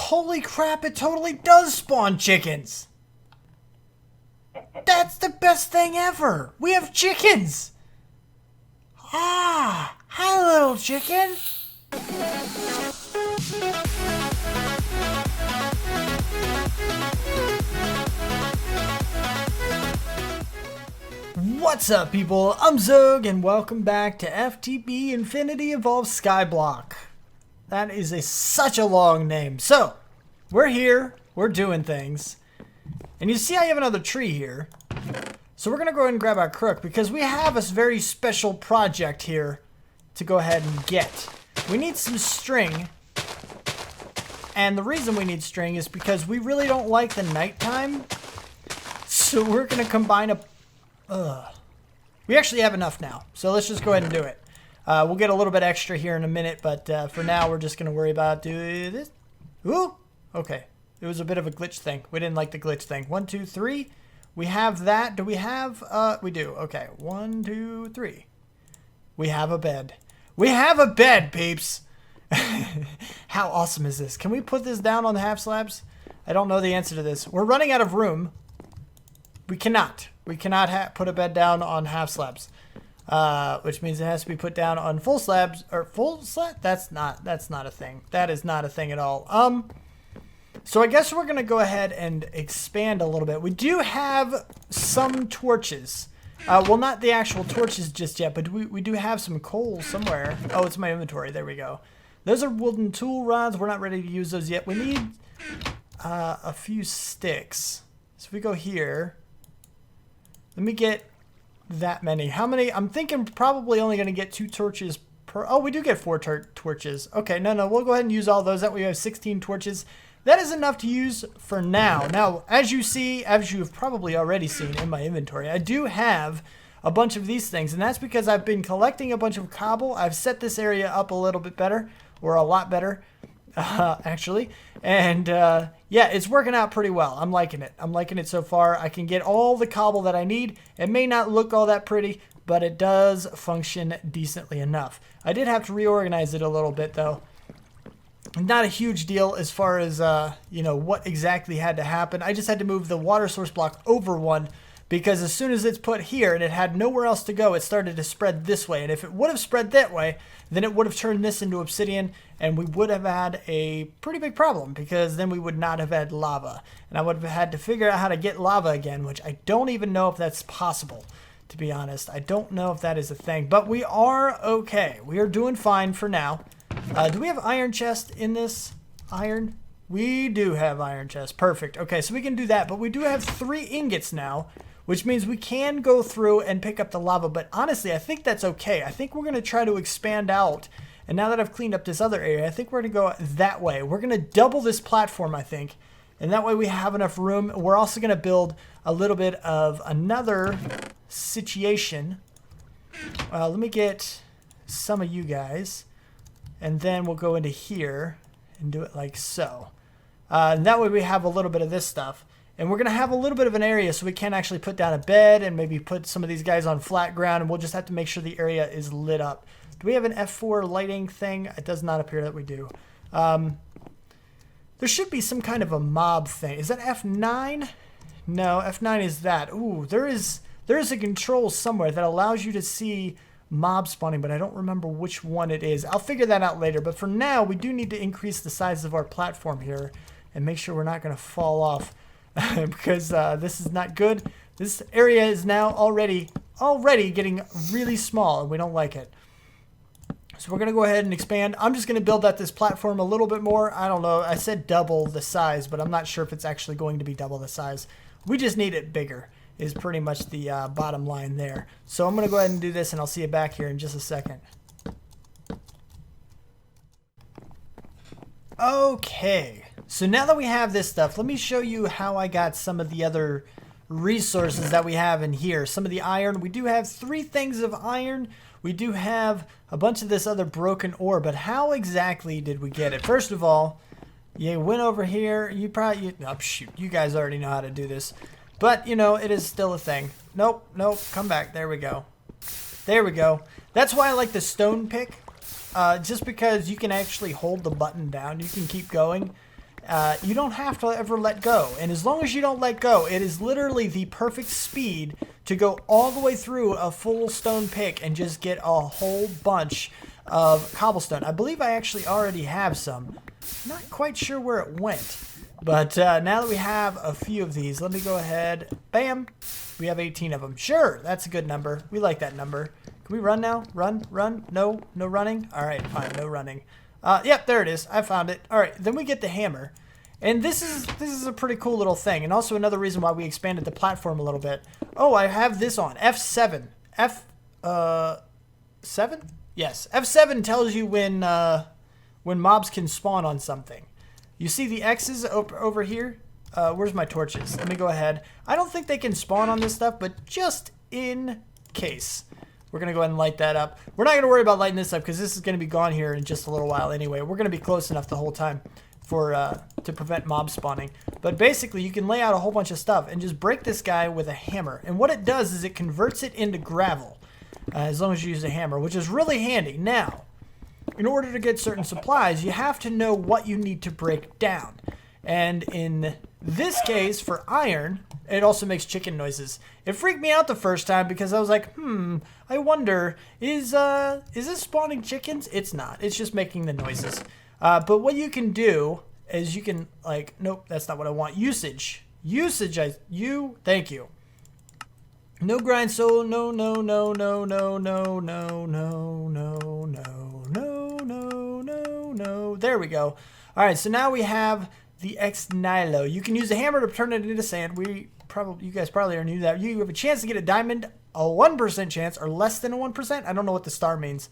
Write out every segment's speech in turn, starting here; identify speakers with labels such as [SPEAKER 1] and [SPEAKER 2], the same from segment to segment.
[SPEAKER 1] Holy crap, it totally does spawn chickens. That's the best thing ever. We have chickens. Ah, hi little chicken. What's up, people? I'm Xogue, and welcome back to FTB Infinity Evolved Skyblock. That is such a long name. So, we're here, we're doing things, and you see I have another tree here. So we're going to go ahead and grab our crook, because we have a very special project here to go ahead and get. We need some string, and the reason we need string is because we really don't like the nighttime. So we're going to combine a... We actually have enough now, so let's just go ahead and do it. We'll get a little bit extra here in a minute, but for now we're just going to worry about doing this. Ooh, okay. It was a bit of a glitch thing. We didn't like the glitch thing. 1, 2, 3. We have that. Do we have... we do. Okay. 1, 2, 3. We have a bed. We have a bed, peeps! How awesome is this? Can we put this down on the half slabs? I don't know the answer to this. We're running out of room. We cannot. We cannot put a bed down on half slabs. Which means it has to be put down on full slabs, or full slab? That's not a thing. That is not a thing at all. So I guess we're going to go ahead and expand a little bit. We do have some torches. Well, not the actual torches just yet, but we do have some coal somewhere. Oh, it's my inventory. There we go. Those are wooden tool rods. We're not ready to use those yet. We need a few sticks. So if we go here, let me get that many. How many? I'm thinking probably only going to get 2 torches per... Oh, we do get 4 torches. Okay, no, we'll go ahead and use all those. That way we have 16 torches. That is enough to use for now. Now, as you see, as you've probably already seen in my inventory, I do have a bunch of these things, and that's because I've been collecting a bunch of cobble. I've set this area up a little bit better, or a lot better, actually. And, yeah, it's working out pretty well. I'm liking it. I'm liking it so far. I can get all the cobble that I need. It may not look all that pretty, but it does function decently enough. I did have to reorganize it a little bit, though. Not a huge deal as far as, you know, what exactly had to happen. I just had to move the water source block over one, because as soon as it's put here and it had nowhere else to go, it started to spread this way. And if it would have spread that way, then it would have turned this into obsidian, and we would have had a pretty big problem, because then we would not have had lava. And I would have had to figure out how to get lava again, which I don't even know if that's possible, to be honest. I don't know if that is a thing, but we are okay. We are doing fine for now. Do we have iron chest in this? Iron? We do have iron chest. Perfect. Okay, so we can do that, but we do have 3 ingots now, which means we can go through and pick up the lava, but honestly, I think that's okay. I think we're going to try to expand out, and now that I've cleaned up this other area, I think we're going to go that way. We're going to double this platform, I think, and that way we have enough room. We're also going to build a little bit of another situation. Let me get some of you guys. And then we'll go into here and do it like so. And that way we have a little bit of this stuff. And we're going to have a little bit of an area so we can actually put down a bed and maybe put some of these guys on flat ground. And we'll just have to make sure the area is lit up. Do we have an F4 lighting thing? It does not appear that we do. There should be some kind of a mob thing. Is that F9? No, F9 is that. Ooh, there is a control somewhere that allows you to see mob spawning, but I don't remember which one it is. I'll figure that out later, but for now we do need to increase the size of our platform here and make sure we're not going to fall off because this is not good. This area is now already getting really small, and we don't like it. So we're going to go ahead and expand. I'm just going to build out this platform a little bit more. I don't know. I said double the size, but I'm not sure if it's actually going to be double the size. We just need it bigger, is pretty much the bottom line there. So I'm going to go ahead and do this, and I'll see you back here in just a second. Okay, so now that we have this stuff, let me show you how I got some of the other resources that we have in here. Some of the iron. We do have 3 things of iron. We do have a bunch of this other broken ore, but how exactly did we get it? First of all, you went over here. You probably... oh, shoot, you guys already know how to do this. But, you know, it is still a thing. Nope, come back. There we go. There we go. That's why I like the stone pick. Just because you can actually hold the button down. You can keep going. you don't have to ever let go. And as long as you don't let go, it is literally the perfect speed to go all the way through a full stone pick and just get a whole bunch of cobblestone. I believe I actually already have some. Not quite sure where it went. But now that we have a few of these, let me go ahead. Bam! We have 18 of them. Sure, that's a good number. We like that number. Can we run now? Run, run. No, no running. All right, fine, no running. Yep, there it is. I found it. All right, then we get the hammer. And this is a pretty cool little thing. And also another reason why we expanded the platform a little bit. Oh, I have this on. F7. F7? Yes. F7 tells you when mobs can spawn on something. You see the X's over here? Where's my torches? Let me go ahead. I don't think they can spawn on this stuff, but just in case, we're going to go ahead and light that up. We're not going to worry about lighting this up because this is going to be gone here in just a little while anyway. We're going to be close enough the whole time for to prevent mob spawning. But basically, you can lay out a whole bunch of stuff and just break this guy with a hammer. And what it does is it converts it into gravel, as long as you use a hammer, which is really handy. Now, in order to get certain supplies, you have to know what you need to break down. And in this case, for iron, it also makes chicken noises. It freaked me out the first time because I was like, I wonder, is this spawning chickens? It's not. It's just making the noises. But what you can do is you can, like, nope, that's not what I want. Usage. Thank you. No grind soul, no. There we go. All right, so now we have the X Nilo. You can use the hammer to turn it into sand. You guys probably already knew that. You have a chance to get a diamond, a 1% chance, or less than a 1%. I don't know what the star means.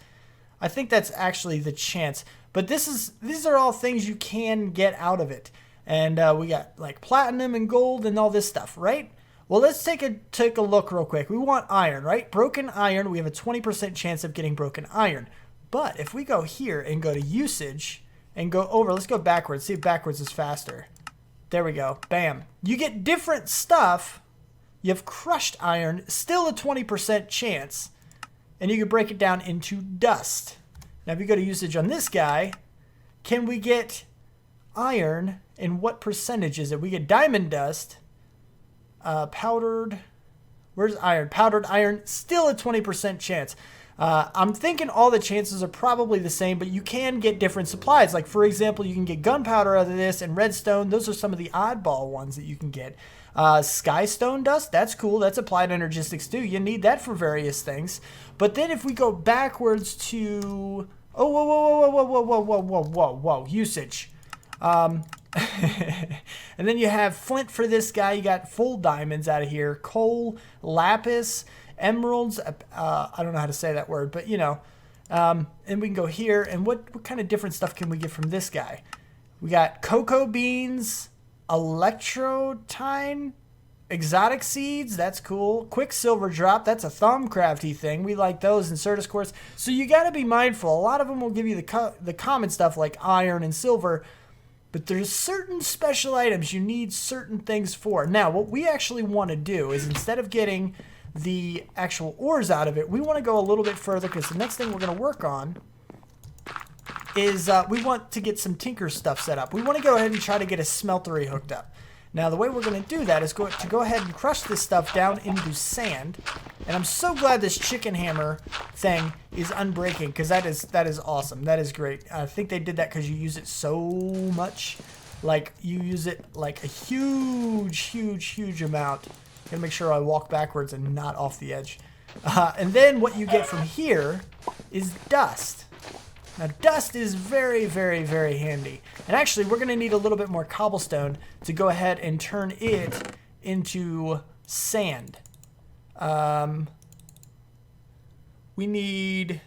[SPEAKER 1] I think that's actually the chance. But these are all things you can get out of it. And we got like platinum and gold and all this stuff, right? Well, let's take a look real quick. We want iron, right? Broken iron. We have a 20% chance of getting broken iron. But if we go here and go to usage and go over, let's go backwards. See if backwards is faster. There we go. Bam. You get different stuff. You have crushed iron, still a 20% chance. And you can break it down into dust. Now, if you go to usage on this guy, can we get iron? And what percentage is it? We get diamond dust. Powdered. Where's iron? Powdered iron, still a 20% chance. I'm thinking all the chances are probably the same, but you can get different supplies. Like, for example, you can get gunpowder out of this and redstone. Those are some of the oddball ones that you can get. Skystone dust, that's cool. That's applied energistics too. You need that for various things. But then if we go backwards to... Oh, whoa, usage. And then you have flint for this guy. You got full diamonds out of here. Coal, lapis, emeralds. I don't know how to say that word, but you know. And we can go here. And what kind of different stuff can we get from this guy? We got cocoa beans, electrotine, exotic seeds. That's cool. Quicksilver drop. That's a thumbcrafty thing. We like those. And Certus quartz. So you got to be mindful. A lot of them will give you the common stuff like iron and silver. But there's certain special items you need certain things for. Now, what we actually want to do is instead of getting the actual ores out of it, we want to go a little bit further because the next thing we're going to work on is we want to get some tinker stuff set up. We want to go ahead and try to get a smeltery hooked up. Now, the way we're going to do that is go ahead and crush this stuff down into sand. And I'm so glad this chicken hammer thing is unbreaking because that is awesome. That is great. I think they did that because you use it so much. Like, you use it like a huge amount. Gotta make sure I walk backwards and not off the edge. And then what you get from here is dust. Now, dust is very handy. And actually, we're going to need a little bit more cobblestone to go ahead and turn it into sand. We need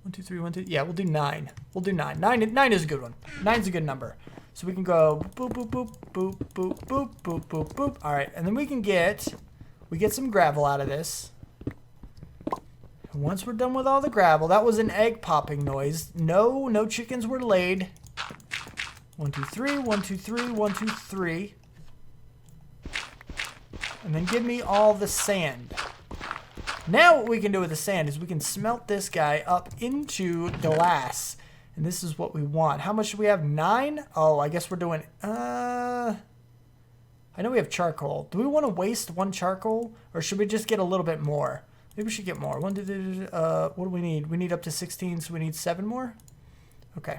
[SPEAKER 1] 1, 2, 3, 1, 2. Yeah, we'll do 9. We'll do 9. 9 is a good one. 9's a good number. So we can go boop, boop, boop, boop, boop, boop, boop, boop, boop. All right, and then we get some gravel out of this. And once we're done with all the gravel, that was an egg popping noise. No chickens were laid. 1, 2, 3, 1, 2, 3, 1, 2, 3. And then give me all the sand. Now what we can do with the sand is we can smelt this guy up into glass. And this is what we want. How much do we have? 9? Oh, I guess we're doing... I know we have charcoal. Do we want to waste 1 charcoal? Or should we just get a little bit more? Maybe we should get more. What do we need? We need up to 16, so we need 7 more? Okay.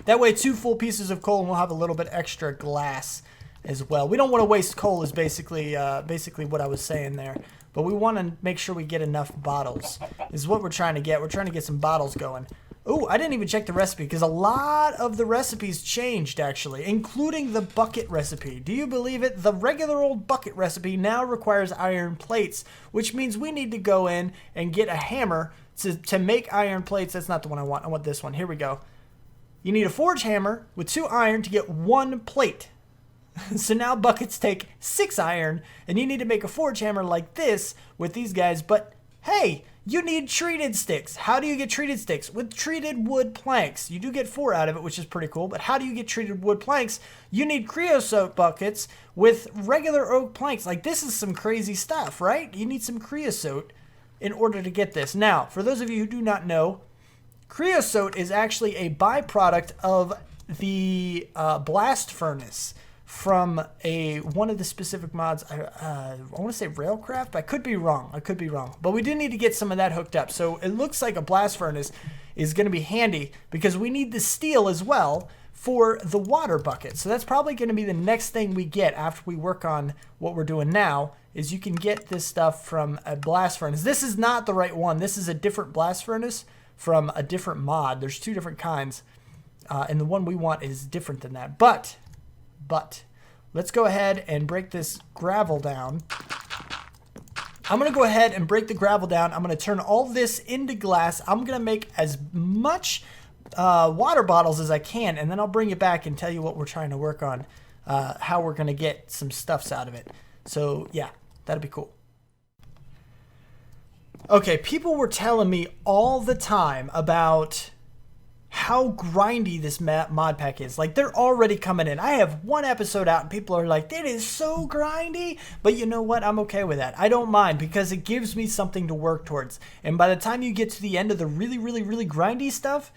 [SPEAKER 1] That way, 2 full pieces of coal, and we'll have a little bit extra glass as well. We don't want to waste coal is basically what I was saying there. But we want to make sure we get enough bottles is what we're trying to get. We're trying to get some bottles going. Oh, I didn't even check the recipe because a lot of the recipes changed, actually, including the bucket recipe. Do you believe it? The regular old bucket recipe now requires iron plates, which means we need to go in and get a hammer to make iron plates. That's not the one I want. I want this one. Here we go. You need a forge hammer with 2 iron to get 1 plate. So now buckets take 6 iron, and you need to make a forge hammer like this with these guys. But hey, you need treated sticks. How do you get treated sticks? With treated wood planks. You do get 4 out of it, which is pretty cool. But how do you get treated wood planks? You need creosote buckets with regular oak planks. Like, this is some crazy stuff, right? You need some creosote in order to get this. Now, for those of you who do not know, creosote is actually a byproduct of the blast furnace from one of the specific mods. I want to say Ryotcraft, but I could be wrong. But we do need to get some of that hooked up. So it looks like a blast furnace is going to be handy because we need the steel as well for the water bucket. So that's probably going to be the next thing we get after we work on what we're doing now, is you can get this stuff from a blast furnace. This is not the right one. This is a different blast furnace from a different mod. There's 2 different kinds, and the one we want is different than that. But let's go ahead and break this gravel down. I'm going to go ahead and break the gravel down. I'm going to turn all this into glass. I'm going to make as much water bottles as I can, and then I'll bring it back and tell you what we're trying to work on, how we're going to get some stuffs out of it. So yeah, that'll be cool. Okay, people were telling me all the time about how grindy this mod pack is. Like, they're already coming in. I have 1 episode out and people are like, it is so grindy. But you know what? I'm okay with that. I don't mind because it gives me something to work towards. And by the time you get to the end of the really, really, really grindy stuff,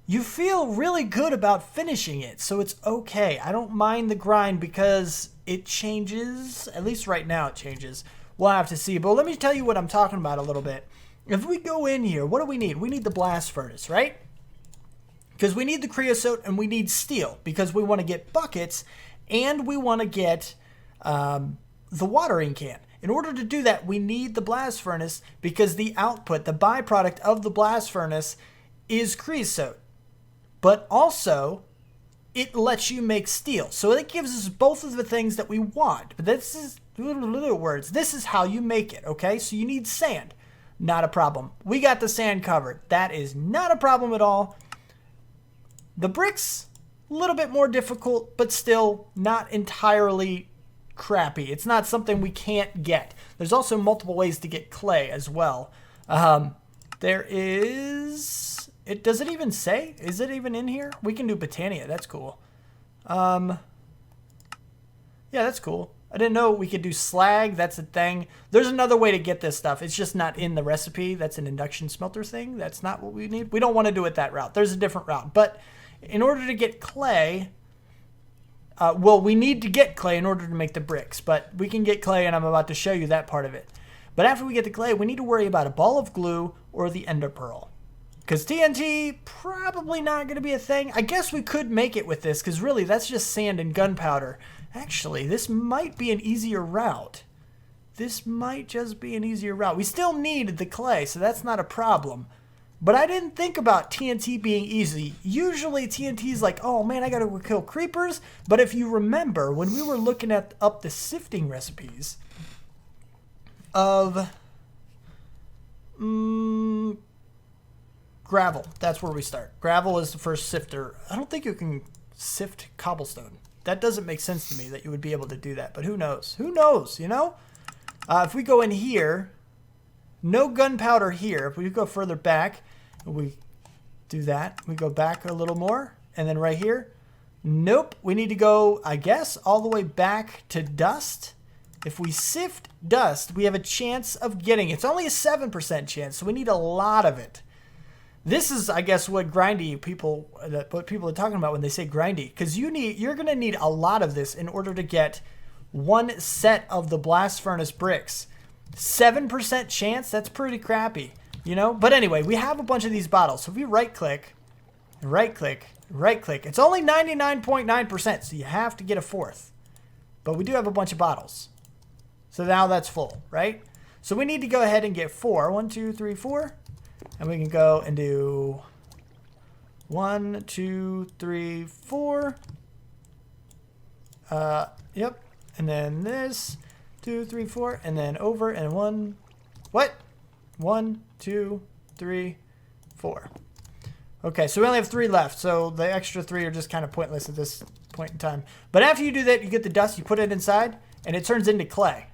[SPEAKER 1] you feel really good about finishing it. So it's okay. I don't mind the grind because it changes. At least right now it changes. We'll have to see. But let me tell you what I'm talking about a little bit. If we go in here, what do we need? We need the blast furnace, right? Because we need the creosote and we need steel because we want to get buckets and we want to get the watering can. In order to do that, we need the blast furnace because the output, the byproduct of the blast furnace is creosote. But also, it lets you make steel. So it gives us both of the things that we want. But this is, little words, this is how you make it, okay? So you need sand. Not a problem. We got the sand covered. That is not a problem at all. The bricks, a little bit more difficult, but still not entirely crappy. It's not something we can't get. There's also multiple ways to get clay as well. There is... Does it even say? Is it even in here? We can do Botania. That's cool. Yeah, that's cool. I didn't know we could do slag. That's a thing. There's another way to get this stuff. It's just not in the recipe. That's an induction smelter thing. That's not what we need. We don't want to do it that route. There's a different route. But in order to get clay, well, we need to get clay in order to make the bricks. But we can get clay, and I'm about to show you that part of it. But after we get the clay, we need to worry about a ball of glue or the ender pearl. Because TNT, probably not going to be a thing. I guess we could make it with this, because really, that's just sand and gunpowder. Actually, this might be an easier route. This might just be an easier route. We still need the clay, so that's not a problem. But I didn't think about TNT being easy. Usually TNT is like, oh man, I got to kill creepers. But if you remember, when we were looking up the sifting recipes of... gravel. That's where we start. Gravel is the first sifter. I don't think you can sift cobblestone. That doesn't make sense to me that you would be able to do that. But who knows? Who knows, you know? If we go in here, no gunpowder here. If we go further back, we do that. We go back a little more. And then right here, nope. We need to go, I guess, all the way back to dust. If we sift dust, we have a chance of getting it. It's only a 7% chance, so we need a lot of it. This is, I guess, what grindy people, what people are talking about when they say grindy, because you're going to need a lot of this in order to get one set of the blast furnace bricks. 7% chance, that's pretty crappy, you know? But anyway, we have a bunch of these bottles. So if we right click, it's only 99.9%, so you have to get a fourth. But we do have a bunch of bottles. So now that's full, right? So we need to go ahead and get 4. 1, 2, 3, 4. And we can go and do 1, 2, 3, 4. Yep. And then this, 2, 3, 4, and then over and 1. What? 1, 2, 3, 4. Okay, so we only have 3 left. So the extra 3 are just kind of pointless at this point in time. But after you do that, you get the dust, you put it inside, and it turns into clay.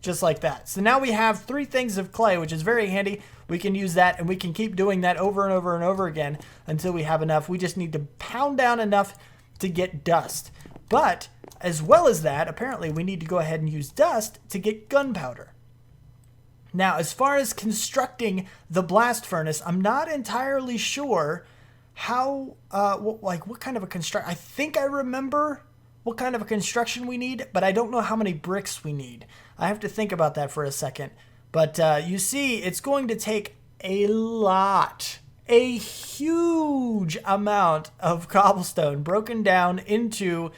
[SPEAKER 1] Just like that. So now we have 3 things of clay, which is very handy. We can use that, and we can keep doing that over and over and over again until we have enough. We just need to pound down enough to get dust. But as well as that, apparently we need to go ahead and use dust to get gunpowder. Now, as far as constructing the blast furnace, I'm not entirely sure how, what kind of a construct. I think I remember what kind of a construction we need, but I don't know how many bricks we need. I have to think about that for a second. But you see, it's going to take a huge amount of cobblestone broken down into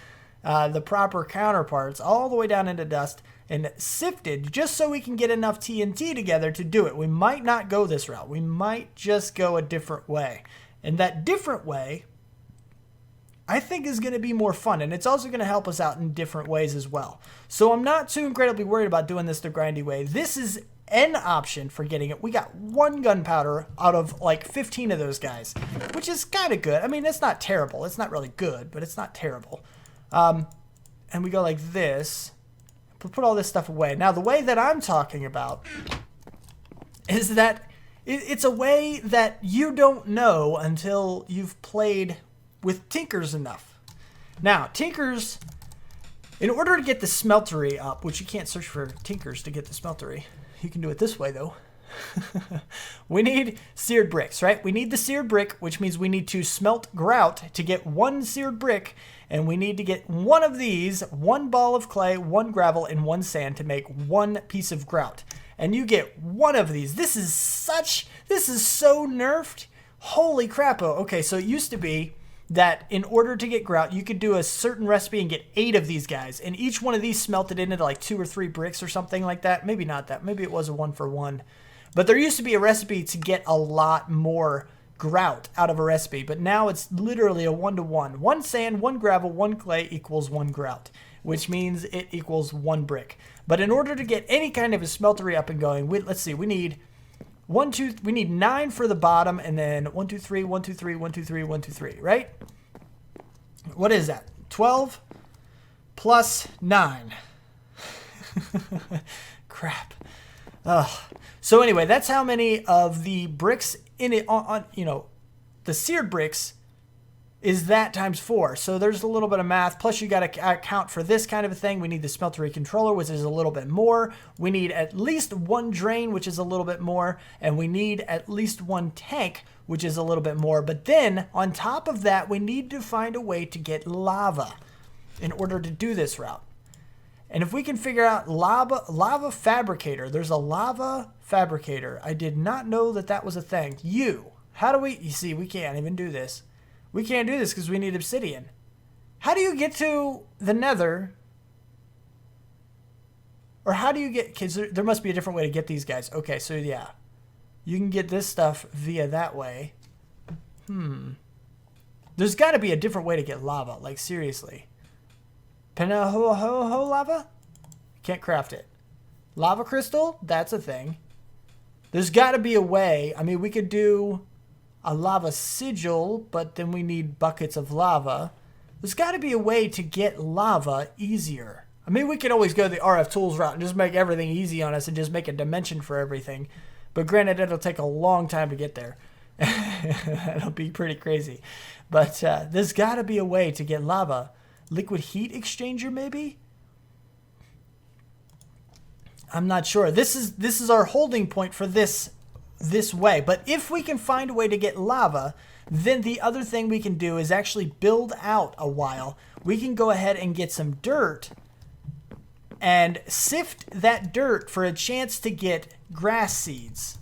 [SPEAKER 1] the proper counterparts, all the way down into dust and sifted, just so we can get enough TNT together to do it. We might not go this route. We might just go a different way. And that different way, I think, is going to be more fun, and it's also going to help us out in different ways as well. So I'm not too incredibly worried about doing this the grindy way. This is an option for getting it. We got 1 gunpowder out of like 15 of those guys, which is kind of good. I mean, it's not terrible. It's not really good, but it's not terrible. And we go like this. Put all this stuff away. Now, the way that I'm talking about is that it's a way that you don't know until you've played with Tinkers enough. Now, Tinkers, in order to get the smeltery up, which you can't search for Tinkers to get the smeltery, you can do it this way though. We need seared bricks, right? We need the seared brick, which means we need to smelt grout to get 1 seared brick, and we need to get 1 of these, 1 ball of clay, 1 gravel, and 1 sand to make 1 piece of grout. And you get 1 of these. This is so nerfed. Holy crap. Okay, so it used to be that in order to get grout, you could do a certain recipe and get 8 of these guys. And each one of these smelted into like 2 or 3 bricks or something like that. Maybe not that. Maybe it was a 1-for-1. But there used to be a recipe to get a lot more grout out of a recipe. But now it's literally a 1-to-1. 1 sand, 1 gravel, 1 clay equals 1 grout, which means it equals 1 brick. But in order to get any kind of a smeltery up and going, let's see, we need 9 for the bottom, and then 1, 2, 3, 1, 2, 3, 1, 2, 3, 1, 2, 3, right? What is that? 12 plus 9. Crap. Ugh. So anyway, that's how many of the bricks in it, the seared bricks is that times 4. So there's a little bit of math. Plus you got to account for this kind of a thing. We need the smeltery controller, which is a little bit more. We need at least 1 drain, which is a little bit more. And we need at least 1 tank, which is a little bit more. But then on top of that, we need to find a way to get lava in order to do this route. And if we can figure out lava fabricator, there's a lava fabricator. I did not know that that was a thing. You see, we can't even do this. We can't do this because we need obsidian. How do you get to the nether? Or how do you get, because there must be a different way to get these guys. Okay, so yeah. You can get this stuff via that way. There's got to be a different way to get lava, like seriously. Pinaho lava? Can't craft it. Lava crystal? That's a thing. There's got to be a way. I mean, we could do a lava sigil, but then we need buckets of lava. There's got to be a way to get lava easier. I mean, we could always go the RF tools route and just make everything easy on us and just make a dimension for everything. But granted, it'll take a long time to get there. That'll be pretty crazy. But there's got to be a way to get lava. Liquid heat exchanger, maybe? I'm not sure. This is our holding point for this this way. But if we can find a way to get lava, then the other thing we can do is actually build out a while. We can go ahead and get some dirt and sift that dirt for a chance to get grass seeds.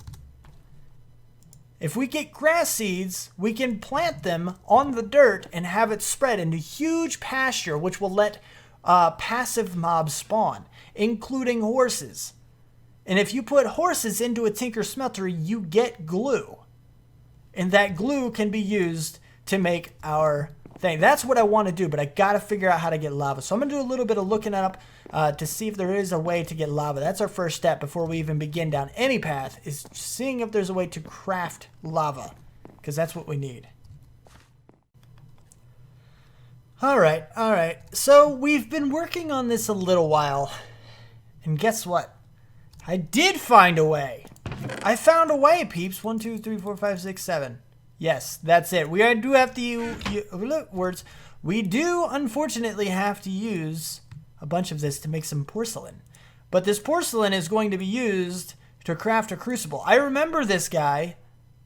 [SPEAKER 1] If we get grass seeds, we can plant them on the dirt and have it spread into huge pasture, which will let passive mobs spawn, including horses. And if you put horses into a tinker smeltery, you get glue. And that glue can be used to make our thing. That's what I want to do, but I got to figure out how to get lava. So I'm going to do a little bit of looking up to see if there is a way to get lava. That's our first step before we even begin down any path, is seeing if there's a way to craft lava, because that's what we need. All right. So we've been working on this a little while, and guess what? I did find a way. I found a way, peeps. 1, 2, 3, 4, 5, 6, 7. Yes, that's it. We do have to use We do, unfortunately, have to use a bunch of this to make some porcelain. But this porcelain is going to be used to craft a crucible. I remember this guy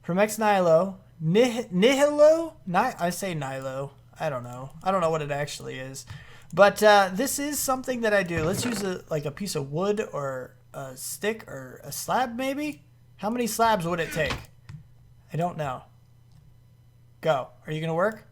[SPEAKER 1] from Ex Nihilo. Nihilo? I say Nihilo. I don't know. I don't know what it actually is. But this is something that I do. Let's use like a piece of wood or a stick or a slab, maybe? How many slabs would it take? I don't know. Go. Are you going to work?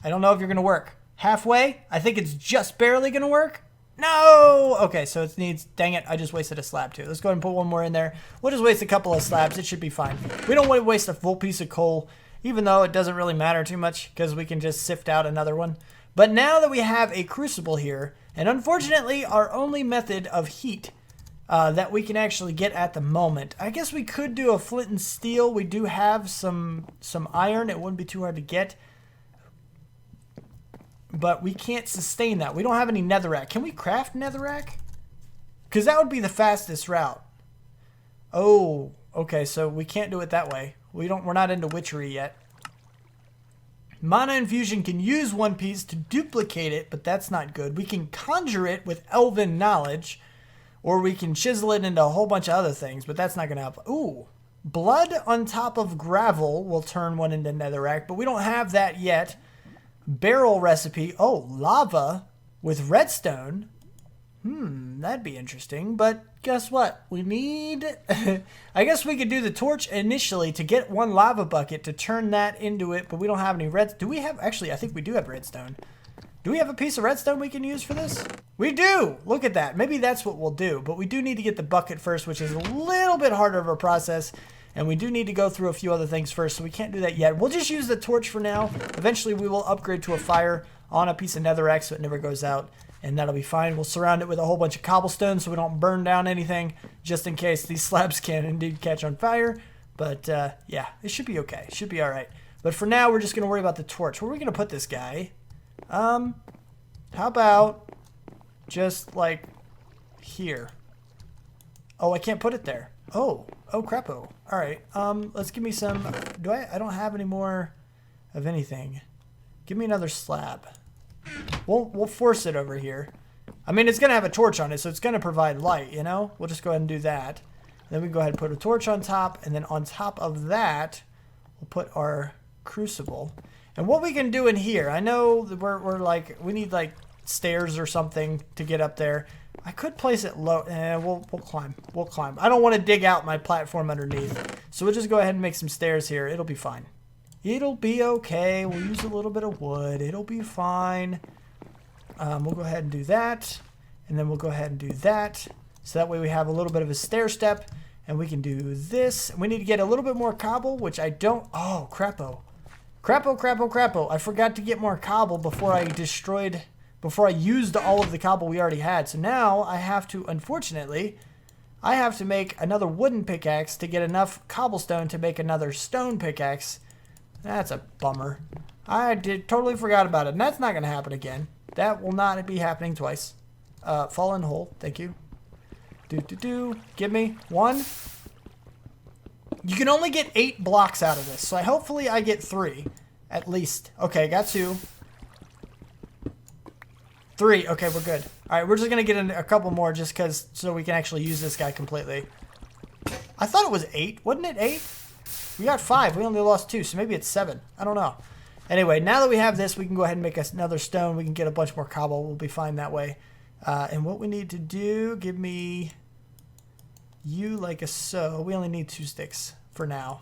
[SPEAKER 1] I don't know if you're going to work. Halfway? I think it's just barely going to work. No! Okay, so it needs... Dang it, I just wasted a slab too. Let's go ahead and put one more in there. We'll just waste a couple of slabs. It should be fine. We don't want to waste a full piece of coal, even though it doesn't really matter too much because we can just sift out another one. But now that we have a crucible here, and unfortunately our only method of heat that we can actually get at the moment, I guess we could do a flint and steel. We do have some iron. It wouldn't be too hard to get. But we can't sustain that. We don't have any netherrack. Can we craft netherrack? Because that would be the fastest route. Oh, okay, so we can't do it that way. We're not into witchery yet. Mana Infusion can use one piece to duplicate it, but that's not good. We can conjure it with elven knowledge, or we can chisel it into a whole bunch of other things, but that's not going to help. Ooh, blood on top of gravel will turn one into netherrack, but we don't have that yet. Barrel recipe. Oh, lava with redstone. That'd be interesting. But guess what? We need... I guess we could do the torch initially to get one lava bucket to turn that into it, but we don't have any red... Do we have... Actually, I think we do have redstone. Do we have a piece of redstone we can use for this? We do! Look at that. Maybe that's what we'll do. But we do need to get the bucket first, which is a little bit harder of a process. And we do need to go through a few other things first, so we can't do that yet. We'll just use the torch for now. Eventually, we will upgrade to a fire on a piece of netherrack so it never goes out, and that'll be fine. We'll surround it with a whole bunch of cobblestone so we don't burn down anything, just in case these slabs can indeed catch on fire. But, yeah, it should be okay. It should be all right. But for now, we're just going to worry about the torch. Where are we going to put this guy? How about just, like, here? Oh, I can't put it there. Oh crapo. All right. Let's give me some. I don't have any more of anything. Give me another slab. We'll force it over here. I mean, it's gonna have a torch on it, so it's gonna provide light. You know. We'll just go ahead and do that. Then we can go ahead and put a torch on top, and then on top of that, we'll put our crucible. And what we can do in here, I know that we're like we need like stairs or something to get up there. I could place it low. We'll climb. We'll climb. I don't want to dig out my platform underneath. So we'll just go ahead and make some stairs here. It'll be fine. It'll be okay. We'll use a little bit of wood. It'll be fine. We'll go ahead and do that. And then we'll go ahead and do that. So that way we have a little bit of a stair step. And we can do this. We need to get a little bit more cobble, which I don't... Oh, crapo. Crapo. I forgot to get more cobble before I used all of the cobble we already had. So now I have to, unfortunately, I have to make another wooden pickaxe to get enough cobblestone to make another stone pickaxe. That's a bummer. I totally forgot about it. And that's not going to happen again. That will not be happening twice. Fallen hole. Thank you. Give me one. You can only get 8 blocks out of this. So hopefully I get 3 at least. Okay, got 2. 3. Okay, we're good. All right, we're just going to get a couple more just so we can actually use this guy completely. I thought it was 8. Wasn't it 8? We got 5. We only lost 2, so maybe it's 7. I don't know. Anyway, now that we have this, we can go ahead and make us another stone. We can get a bunch more cobble. We'll be fine that way. And what we need to do, give me you like a so. We only need 2 sticks for now.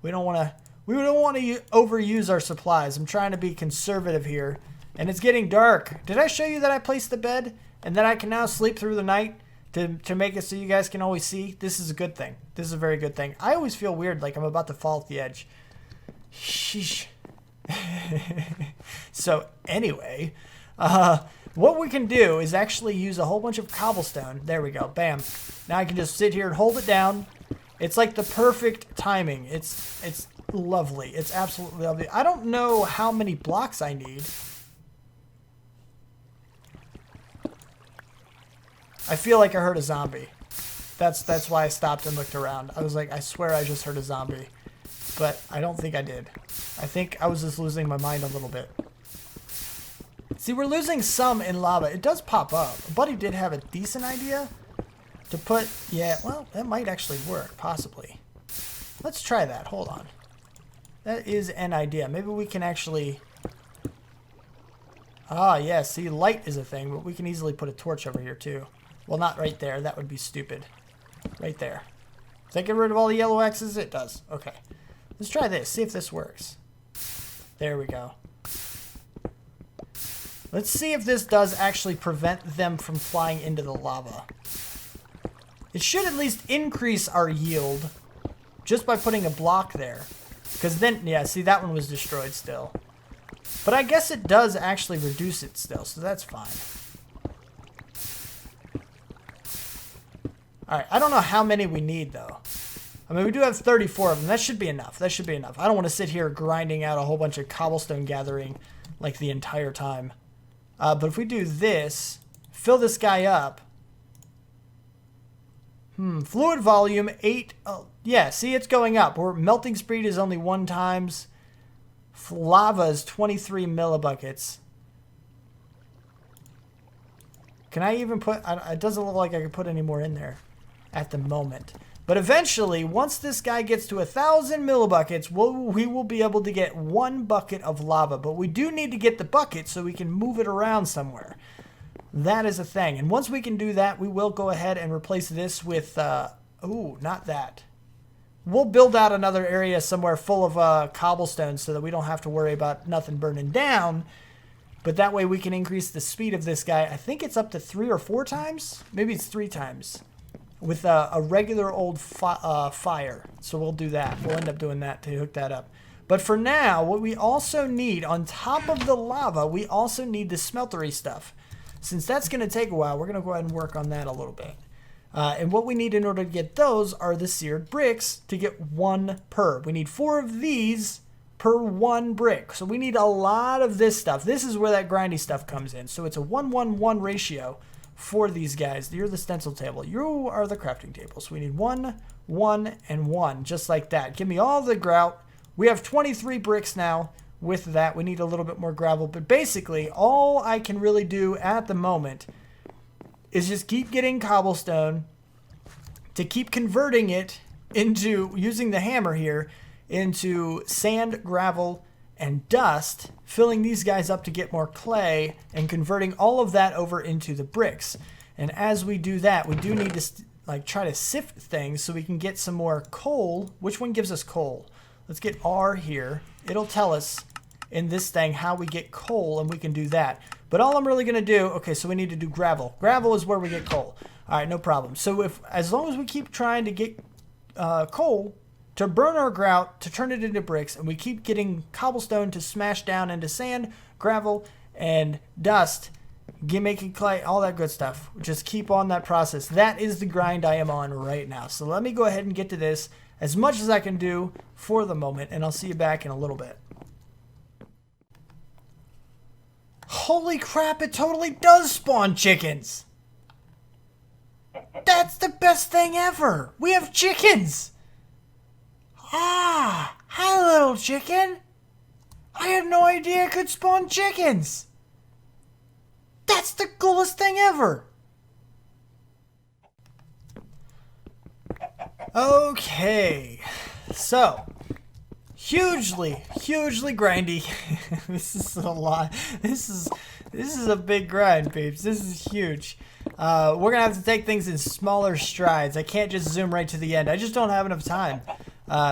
[SPEAKER 1] We don't want to overuse our supplies. I'm trying to be conservative here. And it's getting dark. Did I show you that I placed the bed and that I can now sleep through the night to make it so you guys can always see? This is a good thing. This is a very good thing. I always feel weird like I'm about to fall off the edge. Sheesh. So anyway, what we can do is actually use a whole bunch of cobblestone. There we go. Bam. Now I can just sit here and hold it down. It's like the perfect timing. It's lovely. It's absolutely lovely. I don't know how many blocks I need. I feel like I heard a zombie. That's why I stopped and looked around. I was like, I swear I just heard a zombie. But I don't think I did. I think I was just losing my mind a little bit. See, we're losing some in lava. It does pop up. Buddy did have a decent idea to put... Yeah, well, that might actually work, possibly. Let's try that. Hold on. That is an idea. Maybe we can actually... Ah, yeah, see, light is a thing, but we can easily put a torch over here, too. Well, not right there. That would be stupid. Right there. Does that get rid of all the yellow X's? It does. Okay. Let's try this. See if this works. There we go. Let's see if this does actually prevent them from flying into the lava. It should at least increase our yield just by putting a block there. Because then, yeah, see, that one was destroyed still. But I guess it does actually reduce it still, so that's fine. Alright, I don't know how many we need, though. I mean, we do have 34 of them. That should be enough. That should be enough. I don't want to sit here grinding out a whole bunch of cobblestone gathering like the entire time. But if we do this, fill this guy up. Fluid volume, 8. Oh, yeah, see, it's going up. Melting speed is only 1 times. Lava is 23 millibuckets. Can I even put... It doesn't look like I can put any more in there at the moment. But eventually, once this guy gets to 1,000 millibuckets, we will be able to get 1 bucket of lava. But we do need to get the bucket so we can move it around somewhere. That is a thing. And once we can do that, we will go ahead and replace this with... ooh, not that. We'll build out another area somewhere full of cobblestone so that we don't have to worry about nothing burning down. But that way we can increase the speed of this guy. I think it's up to 3 or 4 times. Maybe it's 3 times. With a regular old fire. So we'll do that. We'll end up doing that to hook that up. But for now, what we also need, on top of the lava, we also need the smeltery stuff. Since that's going to take a while, we're going to go ahead and work on that a little bit. And what we need in order to get those are the seared bricks to get 1 per. We need 4 of these per 1 brick. So we need a lot of this stuff. This is where that grindy stuff comes in. So it's a 1-1-1 ratio for these guys. You're the stencil table. You are the crafting table. So we need 1, 1, and 1, just like that. Give me all the grout. We have 23 bricks now. With that, we need a little bit more gravel. But basically, all I can really do at the moment is just keep getting cobblestone to keep converting it into, using the hammer here, into sand, gravel, and dust, filling these guys up to get more clay, and converting all of that over into the bricks. And as we do that, we do need to try to sift things so we can get some more coal. Which one gives us coal? Let's get R here. It'll tell us in this thing how we get coal, and we can do that. But all I'm really going to do, okay, so we need to do gravel. Gravel is where we get coal. All right, no problem. So as long as we keep trying to get coal to burn our grout, to turn it into bricks, and we keep getting cobblestone to smash down into sand, gravel, and dust, making clay, all that good stuff. Just keep on that process. That is the grind I am on right now. So let me go ahead and get to this as much as I can do for the moment, and I'll see you back in a little bit. Holy crap, it totally does spawn chickens! That's the best thing ever! We have chickens! Ah! Hi, little chicken! I had no idea it could spawn chickens! That's the coolest thing ever! Okay, so hugely grindy. This is a lot. This is a big grind, peeps. This is huge. We're gonna have to take things in smaller strides. I can't just zoom right to the end. I just don't have enough time.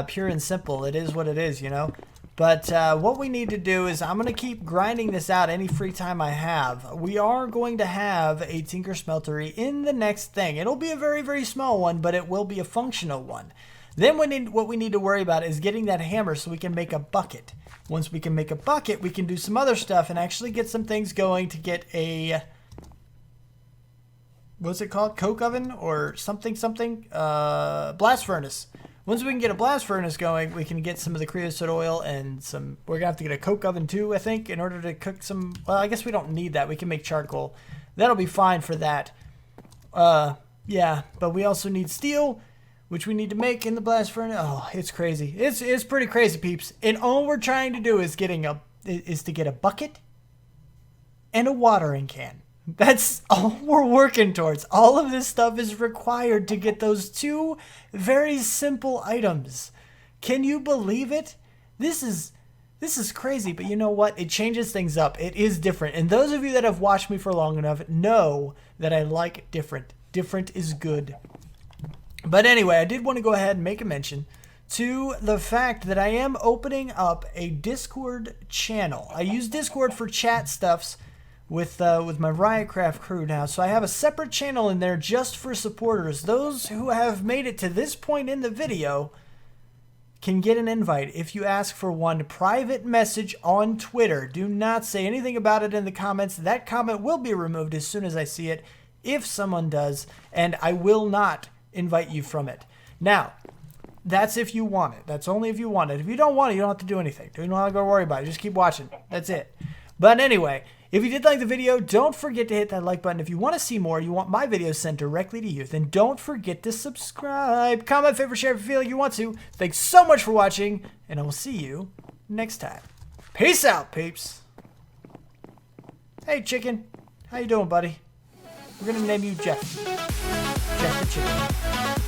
[SPEAKER 1] Pure and simple. It is what it is, you know. But what we need to do is I'm going to keep grinding this out any free time I have. We are going to have a Tinker Smeltery in the next thing. It'll be a very small one, but it will be a functional one. Then what we need to worry about is getting that hammer so we can make a bucket. Once we can make a bucket, we can do some other stuff and actually get some things going to get a... What's it called? Coke oven or something? Blast furnace. Once we can get a blast furnace going, we can get some of the creosote oil and some... We're going to have to get a coke oven too, I think, in order to cook some... Well, I guess we don't need that. We can make charcoal. That'll be fine for that. Yeah, but we also need steel, which we need to make in the blast furnace. Oh, it's crazy. It's pretty crazy, peeps. And all we're trying to do is to get a bucket and a watering can. That's all we're working towards. All of this stuff is required to get those two very simple items. Can you believe it? This is crazy, but you know what? It changes things up. It is different. And those of you that have watched me for long enough know that I like different. Different is good. But anyway, I did want to go ahead and make a mention to the fact that I am opening up a Discord channel. I use Discord for chat stuffs with my Ryotcraft crew now. So I have a separate channel in there just for supporters. Those who have made it to this point in the video can get an invite if you ask for one private message on Twitter. Do not say anything about it in the comments. That comment will be removed as soon as I see it, if someone does, and I will not invite you from it. Now, that's if you want it. That's only if you want it. If you don't want it, you don't have to do anything. You don't have to go worry about it. Just keep watching. That's it. But anyway, if you did like the video, don't forget to hit that like button. If you want to see more, you want my videos sent directly to you, then don't forget to subscribe. Comment, favorite, share if you feel like you want to. Thanks so much for watching, and I will see you next time. Peace out, peeps. Hey, chicken. How you doing, buddy? We're going to name you Jeff. Jeff the chicken.